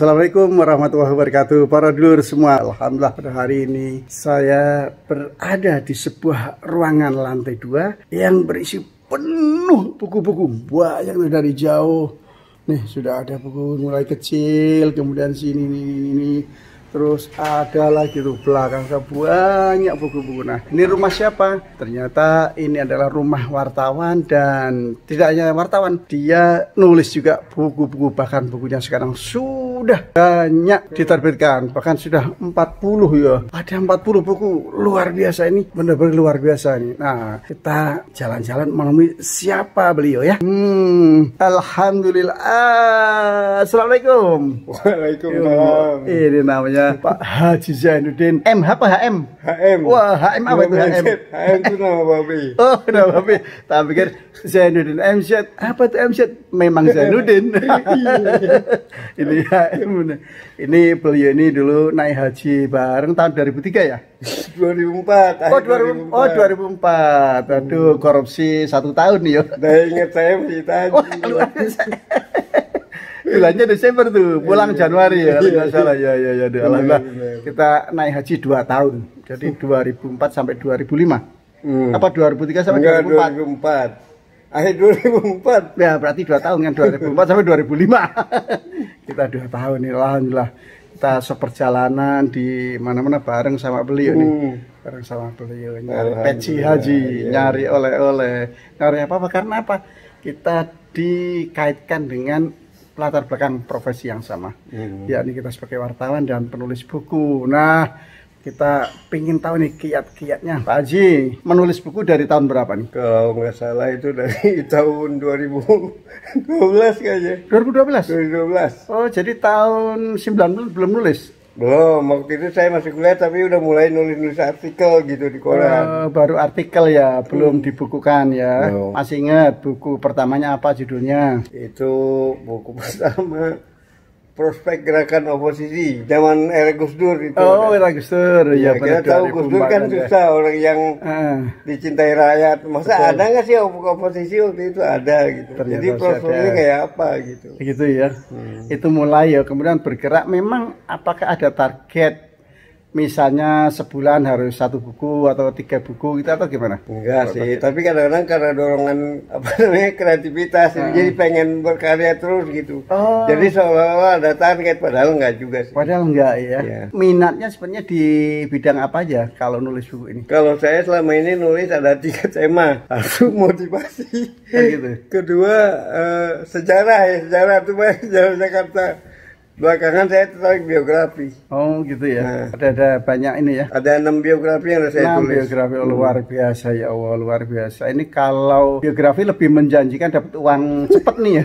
Assalamualaikum warahmatullahi wabarakatuh. Para dulur semua, alhamdulillah pada hari ini saya berada di sebuah ruangan lantai 2 yang berisi penuh buku-buku. Banyak dari jauh. Nih sudah ada buku mulai kecil, kemudian sini ini. Terus ada lagi tuh belakang saya banyak buku-buku. Nah, ini rumah siapa? Ternyata ini adalah rumah wartawan, dan tidak hanya wartawan, dia nulis juga buku-buku, bahkan bukunya sekarang sudah banyak diterbitkan, bahkan sudah 40 ya. Ada 40 buku, luar biasa ini, benar-benar luar biasa ini. Nah, kita jalan-jalan menemui siapa beliau ya. Alhamdulillah. Assalamualaikum. Waalaikumsalam. Ini namanya Pak Haji Zainuddin. MH apa HM? HM. Wah, HM apa itu HM? HM itu nama babi. Oh, nama babi. Tak pikir Zainuddin MZ. Apa itu MZ? Memang Zainuddin. Ini HM. Ini beliau ini dulu naik haji bareng tahun 2003 ya? 2004. Oh, 2004. Aduh, korupsi 1 tahun nih yo. Udah inget saya masih tadi. Oh, luar biasa. Bulannya Desember tuh, pulang Januari ya, kalau nggak salah ya. Alhamdulillah kita naik haji 2 tahun, jadi 2004 sampai 2005. Apa 2003 sampai 2004? 2004. Akhir 2004. Ya berarti 2 tahun kan, 2004 sampai 2005. Kita 2 tahun nih, alhamdulillah. Kita seperjalanan di mana-mana bareng sama beliau nih, bareng sama beliau nyari peci haji, nyari oleh-oleh, nyari apa? Karena apa? Kita dikaitkan dengan latar belakang profesi yang sama, yakni kita sebagai wartawan dan penulis buku. Nah, kita pengen tahu nih kiat-kiatnya Pak Haji menulis buku dari tahun berapa nih? Kalau nggak salah itu dari tahun 2012 kayaknya. 2012? Oh, jadi tahun 90 belum nulis? Belum, waktu itu saya masih kuliah tapi udah mulai nulis-nulis artikel gitu di koran. Baru artikel ya, belum dibukukan ya. Masih ingat buku pertamanya apa judulnya? Itu buku pertama, Prospek Gerakan Oposisi, zaman era Gus Dur itu. Oh, era Gus Dur. Ya, kita tahu Gus Dur kan susah, orang yang dicintai rakyat. Masa ada nggak sih oposisi waktu itu? Ada gitu. Ternyata jadi prospeknya kayak apa gitu. Gitu ya. Itu mulai ya, kemudian bergerak. Memang apakah ada target? Misalnya sebulan harus 1 buku atau 3 buku gitu atau gimana? Enggak sih, tapi kadang-kadang karena dorongan apa namanya kreativitas, jadi pengen berkarya terus gitu. Jadi seolah-olah ada target, padahal enggak juga sih. Padahal enggak ya. Minatnya sebenarnya di bidang apa aja kalau nulis buku ini? Kalau saya selama ini nulis ada 3 tema. Satu, motivasi. Gitu. Kedua, sejarah ya, sejarah itu banyak sejarah Jakarta. Belakangan saya tertarik biografi. Oh gitu ya. Ada banyak ini ya. Ada 6 biografi yang saya tulis. 6 biografi, luar biasa ya Allah, luar biasa. Ini kalau biografi lebih menjanjikan dapat uang cepet nih ya.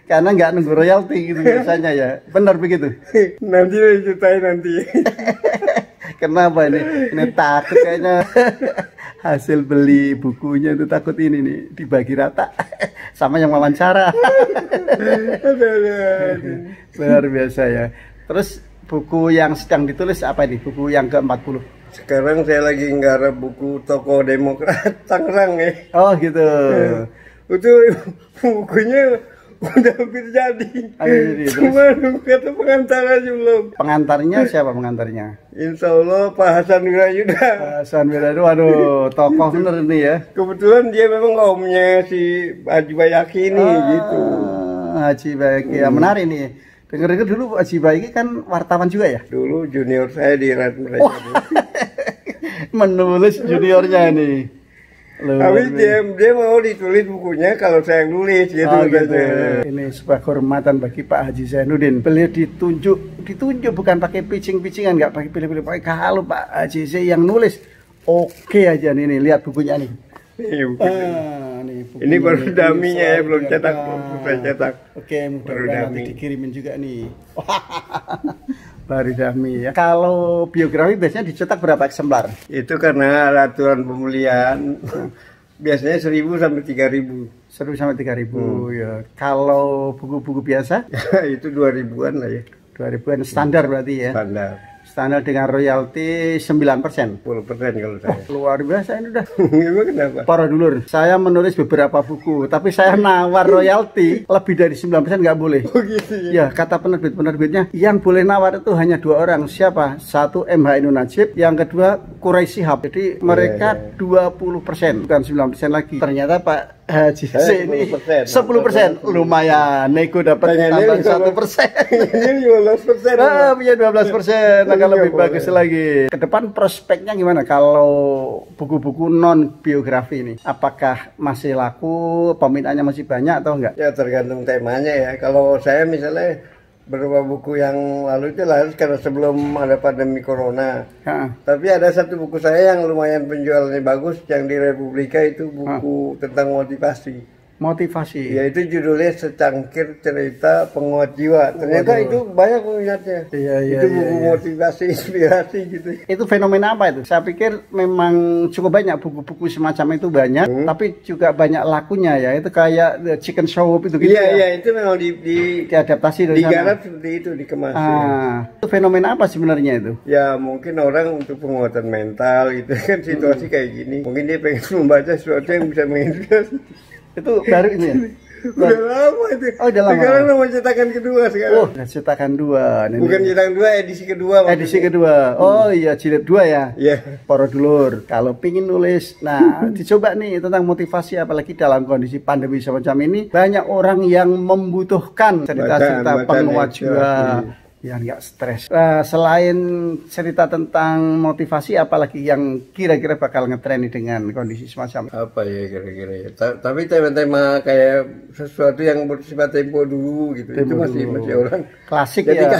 Karena nggak nunggu royalti gitu biasanya ya. Benar begitu? Nanti diceritain nanti. Kenapa ini? Ini takut kayaknya hasil beli bukunya itu takut ini nih dibagi rata sama yang wawancara. Luar biasa ya. Terus buku yang sedang ditulis apa ini? Buku yang ke-40. Sekarang saya lagi nggarap buku Tokoh Demokrat Tangerang ya. Oh gitu. Itu bukunya udah hampir jadi. Cuma nunggu kata pengantarnya belum. Pengantarnya siapa pengantarnya? Insya Allah Pak Hasan Wirayuda. Pak Hasan Wirayuda, waduh, tokoh bener nih ya. Kebetulan dia memang omnya si Haji Bayaki ini gitu. Haji Bayaki, ya menarik nih. Dengar-dengar dulu Haji Bayaki kan wartawan juga ya? Dulu junior saya di Rat mereka. Menulis juniornya nih. Tapi dia mau ditulis bukunya kalau saya yang nulis gitu. Ini sebuah kehormatan bagi Pak Haji Zainuddin. Beliau ditunjuk bukan pakai pitching-pitchingan, nggak pakai pilih-pilih. Kalau Pak Haji Zainuddin yang nulis, oke aja nih, lihat bukunya nih. Ini baru daminya ya, belum cetak, belum saya cetak. Oke, mudah-mudahan nanti dikirimin juga nih. Baru dami ya. Kalau biografi biasanya dicetak berapa eksemplar? Itu karena aturan pembelian biasanya 1.000 sampai 3.000. 1.000 sampai 3.000 ya. Kalau buku-buku biasa? Itu 2.000-an lah ya. 2.000-an standar berarti ya. Standar. Standar dengan royalti 9%. 10% kalau saya. Luar biasa ini udah. Emang kenapa? Para dulur, saya menulis beberapa buku, tapi saya nawar royalti lebih dari 9% nggak boleh. Oh gitu Ya, ya. kata penerbitnya, yang boleh nawar itu hanya 2 orang. Siapa? Satu MH Ainun Najib, yang kedua Quraisy Shihab. Jadi mereka 20%, bukan 9% lagi. Ternyata Pak Haji ini 10%. Lumayan, nego dapat tambahan 1%. Ini 15%. Punya 12%, akan lebih bagus lagi. Ke depan prospeknya gimana kalau buku-buku non biografi ini? Apakah masih laku, peminatnya masih banyak atau enggak? Ya tergantung temanya ya. Kalau saya misalnya beberapa buku yang lalu itu laris karena sebelum ada pandemi corona. Tapi ada satu buku saya yang lumayan penjualannya bagus yang di Republika, itu buku tentang motivasi. Motivasi. Ya itu judulnya Secangkir Cerita Penguat Jiwa. Ternyata itu banyak peminatnya. Itu buku motivasi, inspirasi gitu. Itu fenomena apa itu? Saya pikir memang cukup banyak buku-buku semacam itu banyak, tapi juga banyak lakunya ya. Itu kayak The Chicken Shop itu gitu. Iya, itu memang diadaptasi dari digarap seperti itu, dikemas. Itu fenomena apa sebenarnya itu? Ya mungkin orang untuk penguatan mental gitu kan, situasi kayak gini. Mungkin dia pengen membaca sesuatu yang bisa menginspirasi. Itu baru ini ya? Udah lama itu. Oh, udah lama. Sekarang nomor cetakan kedua sekarang. Oh, cetakan 2. Bukan cetakan 2, edisi kedua. Edisi kedua. Oh iya, jilid 2 ya. Iya. Para dulur, kalau pingin nulis, nah dicoba nih tentang motivasi, apalagi dalam kondisi pandemi semacam ini, banyak orang yang membutuhkan cerita-cerita penguat jiwa. Yang nggak stres. Selain cerita tentang motivasi, apalagi yang kira-kira bakal ngetren dengan kondisi semacam apa ya kira-kira ya. Tapi tema-tema kayak sesuatu yang bersifat tempo dulu gitu, tempo itu masih orang klasik. Jadi ya.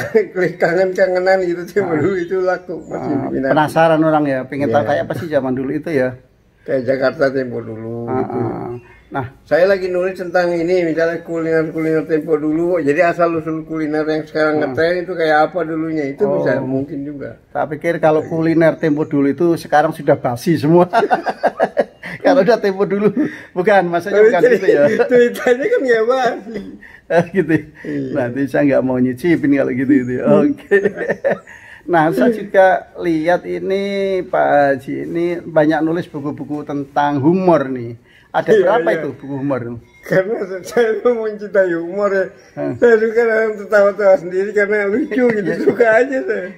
Kangen-kangenan gitu tempo dulu itu laku masih penasaran orang ya, pengen tahu kayak apa sih zaman dulu itu ya. Kayak Jakarta tempo dulu. Gitu. Nah, saya lagi nulis tentang ini, misalnya kuliner tempo dulu. Jadi asal-usul kuliner yang sekarang ngetren itu kayak apa dulunya, itu bisa mungkin juga. Tak pikir kalau kuliner tempo dulu itu sekarang sudah basi semua. Kalau udah tempo dulu, bukan, maksudnya bukan gitu ya. Tweetannya kan nggak basi. Gitu. Nanti saya nggak mau nyicipin kalau gitu itu. Oke. Nah, saya juga lihat ini Pak Haji ini banyak nulis buku-buku tentang humor nih. Ada berapa itu buku humor? Karena saya mencintai humor ya. Saya suka dalam tertawa-tawa sendiri karena lucu gitu, suka aja saya.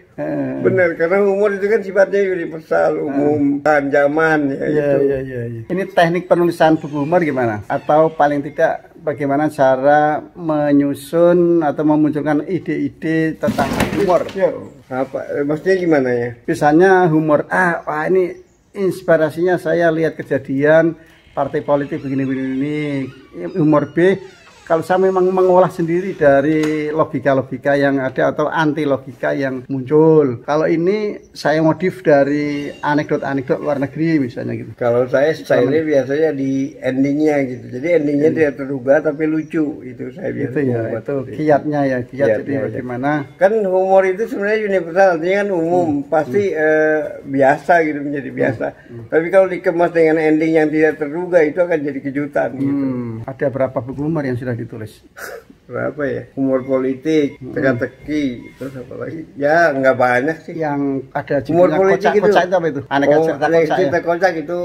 Benar, karena humor itu kan sifatnya universal, umum, zaman ya. Iya. Ini teknik penulisan buku humor gimana? Atau paling tidak bagaimana cara menyusun atau memunculkan ide-ide tentang humor? Ya, apa? Maksudnya gimana ya? Misalnya humor wah ini inspirasinya saya lihat kejadian partai politik begini-begini. Humor B, kalau saya memang mengolah sendiri dari logika-logika yang ada atau anti logika yang muncul. Kalau ini saya modif dari anekdot-anekdot luar negeri misalnya gitu. Kalau saya style biasanya di endingnya gitu. Jadi endingnya tidak terduga tapi lucu, itu saya biasa. Itu ya, itu kiatnya ya, kiat jadi bagaimana. Kan humor itu sebenarnya universal, artinya kan umum, pasti biasa gitu, menjadi biasa. Tapi kalau dikemas dengan ending yang tidak terduga itu akan jadi kejutan gitu. Ada berapa buku humor yang sudah ditulis? Berapa ya? Humor politik, teka-teki, terus apa lagi? Ya nggak banyak sih. Yang ada humor politik kocak itu apa itu? Aneka cerita kocak itu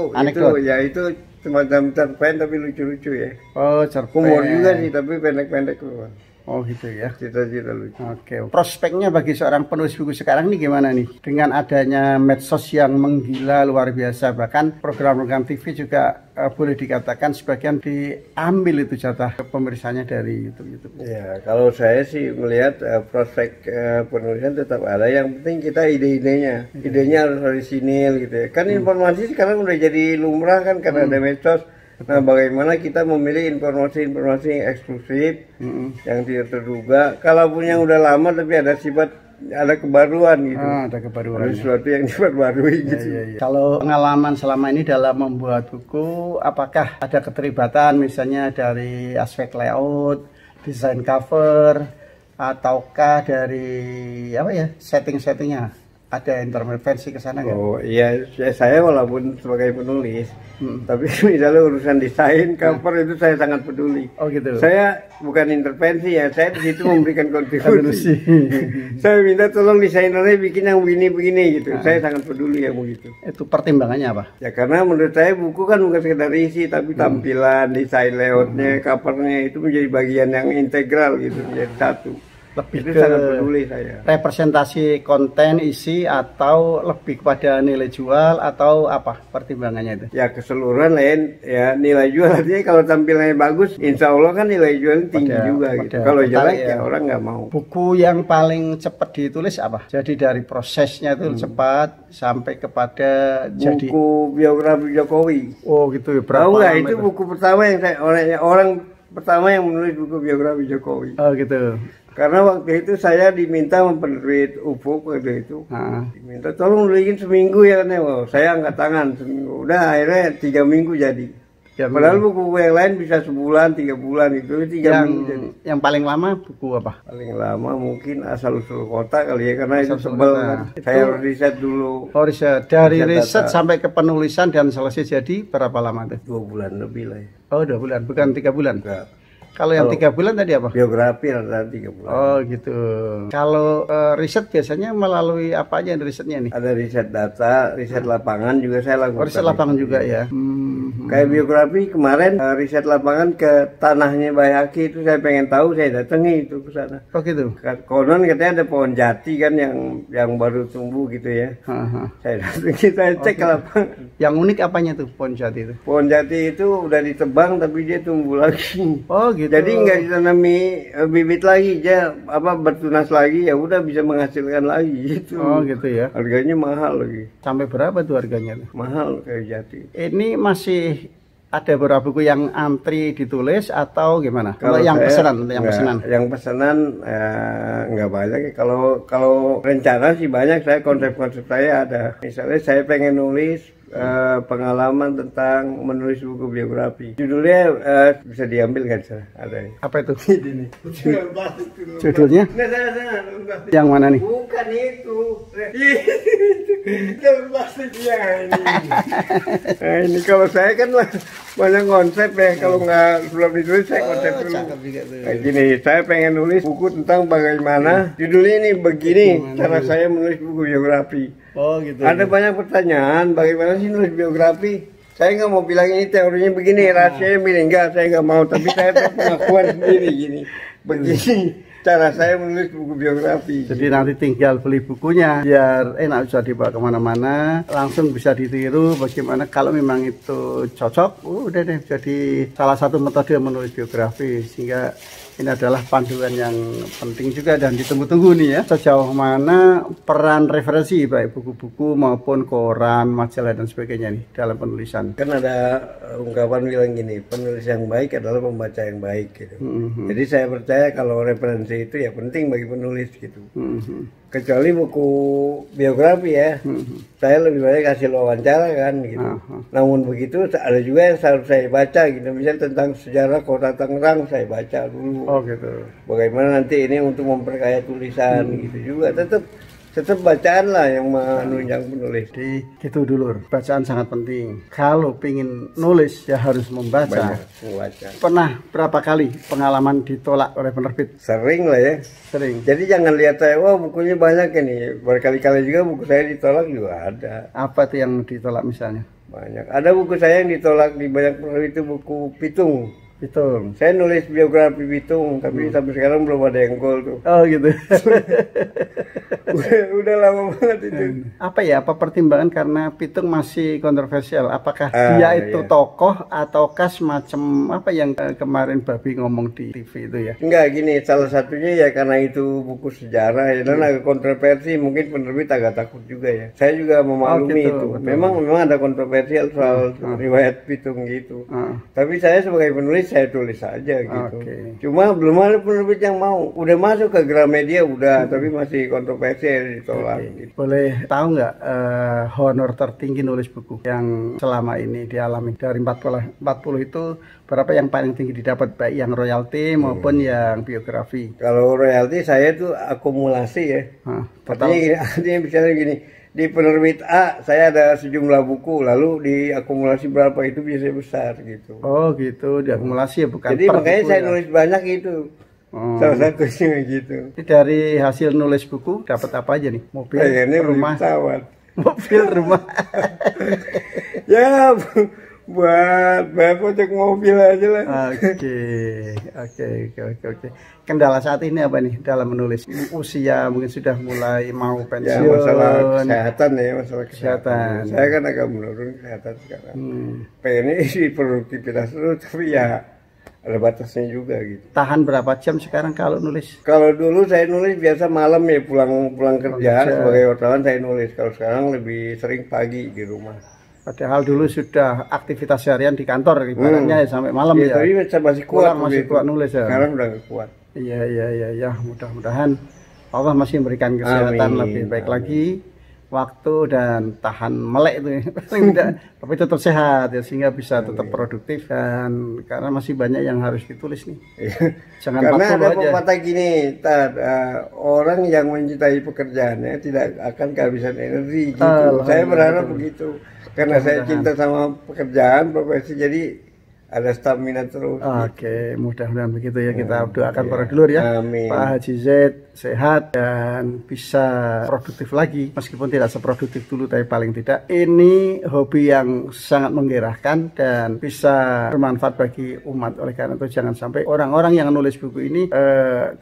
itu semacam cerpen tapi lucu-lucu ya. Oh, cerpen. Humor juga sih tapi pendek-pendek loh. Oh gitu ya. Cita-cita lucu. Oke. Prospeknya bagi seorang penulis buku sekarang ini gimana nih? Dengan adanya medsos yang menggila luar biasa, bahkan program-program TV juga boleh dikatakan sebagian diambil itu jatah pemeriksanya dari YouTube. Ya, kalau saya sih melihat prospek penulisan tetap ada. Yang penting kita ide-idenya. Idenya harus orisinil gitu ya. Kan informasi sekarang udah jadi lumrah kan karena ada medsos. Nah, bagaimana kita memilih informasi-informasi yang eksklusif, yang tidak terduga. Kalaupun yang udah lama tapi ada sifat, ada kebaruan gitu. Ada kebaruan. Ada sesuatu yang diperbarui gitu. Kalau pengalaman selama ini dalam membuat buku, apakah ada keterlibatan misalnya dari aspek layout, desain cover, ataukah dari apa ya setting-settingnya? ada intervensi ke sana nggak? Oh iya, saya walaupun sebagai penulis, tapi misalnya urusan desain, cover itu saya sangat peduli. Oh gitu. Saya bukan intervensi ya, saya di situ memberikan kontribusi. Saya minta tolong desainernya bikin yang begini-begini gitu. Saya sangat peduli yang begitu. Itu pertimbangannya apa? Ya karena menurut saya buku kan bukan sekedar isi, tapi tampilan, desain layoutnya, covernya itu menjadi bagian yang integral gitu, menjadi satu. Lebih itu ke sangat peduli saya. Representasi konten, isi, atau lebih kepada nilai jual atau apa pertimbangannya itu? Ya keseluruhan lain ya nilai jual artinya kalau tampilannya bagus, insya Allah kan nilai jualnya tinggi juga gitu. Kalau jelek ya orang nggak mau. Buku yang paling cepat ditulis apa? Jadi dari prosesnya itu cepat sampai kepada jadi buku biografi Jokowi. Oh gitu ya. Berapa Tahu nggak lama itu buku pertama yang saya orang pertama yang menulis buku biografi Jokowi. Oh gitu. Karena waktu itu saya diminta mempenerbit Ufuk waktu itu. Diminta tolong nulisin seminggu ya, wow, saya angkat tangan seminggu. Udah akhirnya 3 minggu jadi. Ya, padahal buku yang lain bisa sebulan, 3 bulan itu 3 minggu jadi. Yang paling lama buku apa? Paling lama mungkin Asal Usul Kota kali ya, karena itu sebel kan. Saya harus riset dulu. Oh riset. Dari riset sampai ke penulisan dan selesai jadi berapa lama tuh? 2 bulan lebih lah ya. Oh 2 bulan, bukan 3 bulan? Enggak. Kalau yang 3 bulan tadi apa? Biografi rata 3 bulan. Oh gitu. Kalau riset biasanya melalui apa aja risetnya nih? Ada riset data, riset lapangan juga saya lakukan. Oh, riset lapangan juga ya. Kayak biografi kemarin riset lapangan ke tanahnya Bayaki itu saya pengen tahu, saya datangi itu ke sana. Oh gitu. Konon katanya ada pohon jati kan yang baru tumbuh gitu ya. Saya datangi, saya cek ke lapangan. Yang unik apanya tuh pohon jati itu? Pohon jati itu udah ditebang tapi dia tumbuh lagi. Oh gitu. Jadi nggak ditanami bibit lagi, dia bertunas lagi, ya udah bisa menghasilkan lagi gitu. Oh gitu ya. Harganya mahal lagi. Sampai berapa tuh harganya? Mahal kayu jati. Ini masih ada beberapa buku yang antri ditulis atau gimana? Kalau yang pesanan, yang pesanan nggak banyak. Kalau rencana sih banyak. Saya konsep saya ada. Misalnya saya pengen nulis pengalaman tentang menulis buku biografi. Judulnya bisa diambil kan, ada. Apa itu? Ini. Judulnya? Yang mana nih? Bukan itu. Nah, ini kalau saya kan banyak konsep ya. Kalau nggak belum ditulis saya konsep dulu. Nah, gini, saya pengen nulis buku tentang bagaimana. Judulnya ini begini cara saya menulis buku biografi. Oh gitu. Ada banyak pertanyaan, bagaimana sih nulis biografi? Saya nggak mau bilang ini teorinya begini, rahasianya begini, enggak, saya nggak mau. Tapi saya pengakuan sendiri gini, begini cara saya menulis buku biografi. Jadi nanti tinggal beli bukunya, biar enak bisa dibawa kemana-mana, langsung bisa ditiru. Bagaimana kalau memang itu cocok, udah deh jadi salah satu metode menulis biografi. Sehingga ini adalah panduan yang penting juga dan ditunggu-tunggu nih ya. Sejauh mana peran referensi baik buku-buku maupun koran, majalah dan sebagainya nih dalam penulisan. Kan ada ungkapan bilang gini, penulis yang baik adalah pembaca yang baik gitu. Jadi saya percaya kalau referensi itu ya penting bagi penulis gitu. Kecuali buku biografi ya, saya lebih banyak hasil wawancara kan gitu. Namun begitu ada juga yang harus saya baca gitu, misalnya tentang sejarah kota Tangerang saya baca dulu. Oh gitu. Bagaimana nanti ini untuk memperkaya tulisan gitu juga, tetap bacaan lah yang menunjang penulis. Jadi gitu dulu, bacaan sangat penting. Kalau pengen nulis ya harus membaca. Pernah berapa kali pengalaman ditolak oleh penerbit? Sering lah ya. Sering. Jadi jangan lihat saya, wah bukunya banyak ini. Berkali-kali juga buku saya ditolak juga ada. Apa tuh yang ditolak misalnya? Banyak. Ada buku saya yang ditolak di banyak penerbit itu buku Pitung. Pitung. Saya nulis biografi Pitung, tapi sampai sekarang belum ada yang gol tuh. Oh gitu. udah lama banget itu. Apa ya? Apa pertimbangan karena Pitung masih kontroversial? Apakah dia itu tokoh ataukah semacam apa yang kemarin Babi ngomong di TV itu ya? Enggak gini, salah satunya ya karena itu buku sejarah ya, dan agak kontroversi, mungkin penerbit agak takut juga ya. Saya juga memaklumi itu. Betul. Memang ada kontroversial soal riwayat Pitung gitu. Tapi saya sebagai penulis saya tulis saja gitu. Cuma belum ada penerbit yang mau. Udah masuk ke Gramedia udah, tapi masih kontroversial. profesi ditolak. Gitu. Boleh tahu nggak honor tertinggi nulis buku yang selama ini dialami dari 40 itu berapa yang paling tinggi didapat, baik yang royalti maupun yang biografi? Kalau royalti saya tuh akumulasi ya. Artinya misalnya gini, di penerbit A saya ada sejumlah buku, lalu diakumulasi berapa itu biasanya besar gitu. Oh gitu, diakumulasi ya, bukan. Jadi makanya saya nulis banyak itu. Salah satunya gitu. Jadi dari hasil nulis buku dapat apa aja nih? Mobil, rumah, mobil, rumah. Ya buat bayar pajak mobil aja lah. Oke. Kendala saat ini apa nih dalam menulis? Usia mungkin sudah mulai mau pensiun. Ya masalah kesehatan ya, masalah kesehatan. Saya kan agak menurun kesehatan sekarang. Pengennya isi produktivitas terus, tapi ya ada batasnya juga gitu. Tahan berapa jam sekarang kalau nulis? Kalau dulu saya nulis biasa malam ya, pulang kerja sebagai wartawan saya nulis. Kalau sekarang lebih sering pagi di rumah. Padahal dulu sudah aktivitas harian di kantor ibaratnya ya sampai malam ya. Tapi masih kuat, masih kuat nulis ya. Sekarang udah gak kuat. Iya, mudah-mudahan Allah masih memberikan kesehatan lebih baik lagi, waktu dan tahan melek itu tapi tetap sehat ya, sehingga bisa tetap produktif, dan karena masih banyak yang harus ditulis nih. Jangan karena ada aja. pepatah gini, orang yang mencintai pekerjaannya tidak akan kehabisan energi gitu. Saya berharap begitu. Karena saya cinta sama pekerjaan, profesi, jadi ada stamina terus. Oke, mudah-mudahan begitu ya. Kita doakan para dulur ya. Amin. Pak Haji Zaid sehat dan bisa produktif lagi, meskipun tidak seproduktif dulu, tapi paling tidak ini hobi yang sangat menggerakkan dan bisa bermanfaat bagi umat. Oleh karena itu jangan sampai orang-orang yang nulis buku ini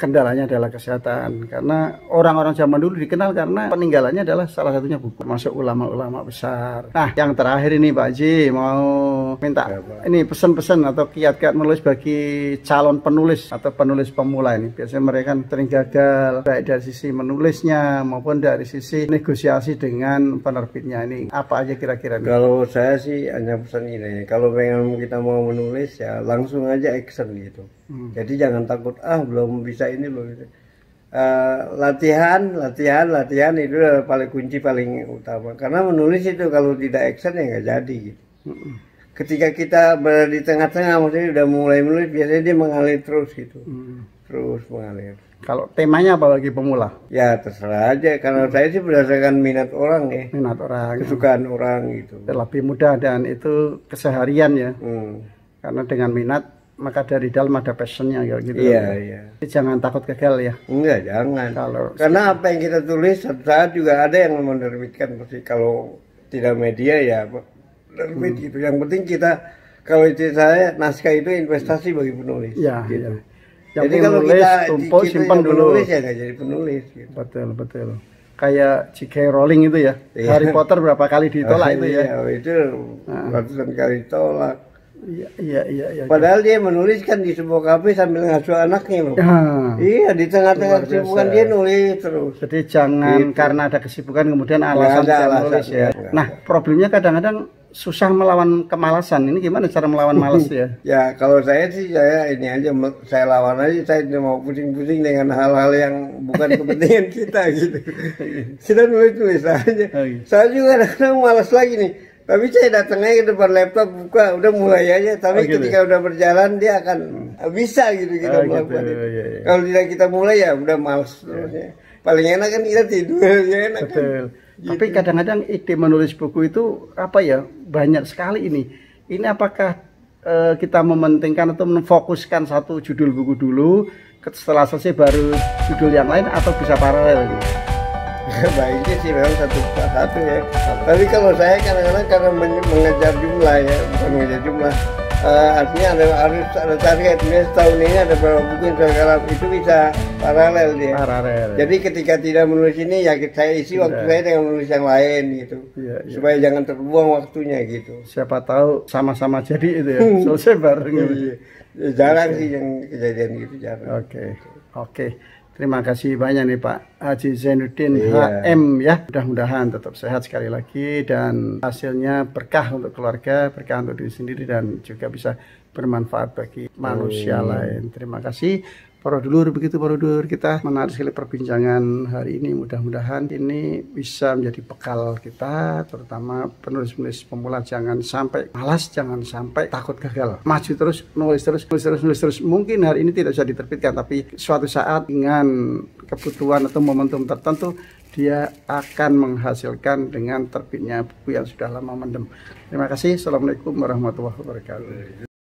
kendalanya adalah kesehatan, karena orang-orang zaman dulu dikenal karena peninggalannya adalah salah satunya buku, masuk ulama-ulama besar. Nah, yang terakhir ini Pak Haji mau minta ini pesan-pesan atau kiat-kiat menulis bagi calon penulis atau penulis pemula ini. Biasanya mereka kan sering gagal, baik dari sisi menulisnya maupun dari sisi negosiasi dengan penerbitnya. Ini apa aja kira-kira? Kalau saya sih hanya pesan ini, kalau pengen kita mau menulis ya langsung aja action gitu. Jadi jangan takut belum bisa ini belum bisa. Latihan itu paling kunci paling utama. Karena menulis itu kalau tidak action ya nggak jadi gitu. Ketika kita berada di tengah-tengah, maksudnya udah mulai menulis, biasanya dia mengalir terus gitu. Terus mengalir. Kalau temanya apa bagi pemula? Ya terserah aja, karena saya sih berdasarkan minat orang ya. Minat orang. Kesukaan orang gitu. Lebih mudah dan itu keseharian ya. Karena dengan minat, maka dari dalam ada passionnya gitu. Iya. Jangan takut gagal ya. Enggak, jangan. Karena apa yang kita tulis, satu saat juga ada yang menerbitkan. Pasti kalau tidak media ya terbit gitu. Yang penting kita, kalau itu saya, naskah itu investasi bagi penulis. Gitu. Jadi kalau kita simpan dulu, penulis ya nggak jadi penulis. Gitu. Betul. Kayak J.K. Rowling itu ya. Harry Potter berapa kali ditolak itu ya? Itu ratusan kali ditolak. Iya. Padahal dia menulis kan di sebuah kafe sambil ngasuh anaknya loh. Iya, di tengah-tengah kesibukan dia nulis terus. Jadi jangan karena ada kesibukan kemudian alasan nulis ya. Nah, problemnya kadang-kadang susah melawan kemalasan. Ini gimana cara melawan malas ya? Ya kalau saya sih ini aja, saya lawan aja. Saya tidak mau pusing-pusing dengan hal-hal yang bukan kepentingan kita gitu. Kita nulis aja. Saya juga kadang malas lagi nih. Tapi saya datang aja ke depan laptop, buka, udah mulai aja. Tapi ketika udah berjalan dia akan bisa gitu kita melakukan itu. Kalau tidak kita mulai ya udah malas terusnya. Paling enak kan kita tidur, ya enak. Betul. Kan? Gitu. Tapi kadang-kadang ide menulis buku itu apa ya, banyak sekali ini. Ini apakah kita mementingkan atau memfokuskan satu judul buku dulu, setelah selesai baru judul yang lain, atau bisa paralel gitu? Baiknya sih memang satu ya. Tapi kalau saya kadang-kadang karena mengejar jumlah ya, bukan mengejar jumlah. Artinya harus ada target. Misalnya setahun ini ada berapa buku yang saya garap, itu bisa paralel dia. Jadi ketika tidak menulis ini ya saya isi waktu saya dengan menulis yang lain gitu. Supaya jangan terbuang waktunya gitu. Siapa tahu sama-sama jadi itu ya. Selesai bareng gitu. Jarang sih yang kejadian gitu, jarang. Oke. Terima kasih banyak nih Pak Haji Zainuddin HM ya. Mudah-mudahan tetap sehat sekali lagi dan hasilnya berkah untuk keluarga, berkah untuk diri sendiri dan juga bisa bermanfaat bagi manusia lain. Terima kasih. Para dulur, begitu para dulur, kita menarik sekali perbincangan hari ini. Mudah-mudahan ini bisa menjadi bekal kita, terutama penulis-penulis pemula. Jangan sampai malas, jangan sampai takut gagal. Maju terus, nulis terus. Mungkin hari ini tidak bisa diterbitkan, tapi suatu saat dengan kebutuhan atau momentum tertentu dia akan menghasilkan dengan terbitnya buku yang sudah lama mendem. Terima kasih. Assalamualaikum warahmatullahi wabarakatuh.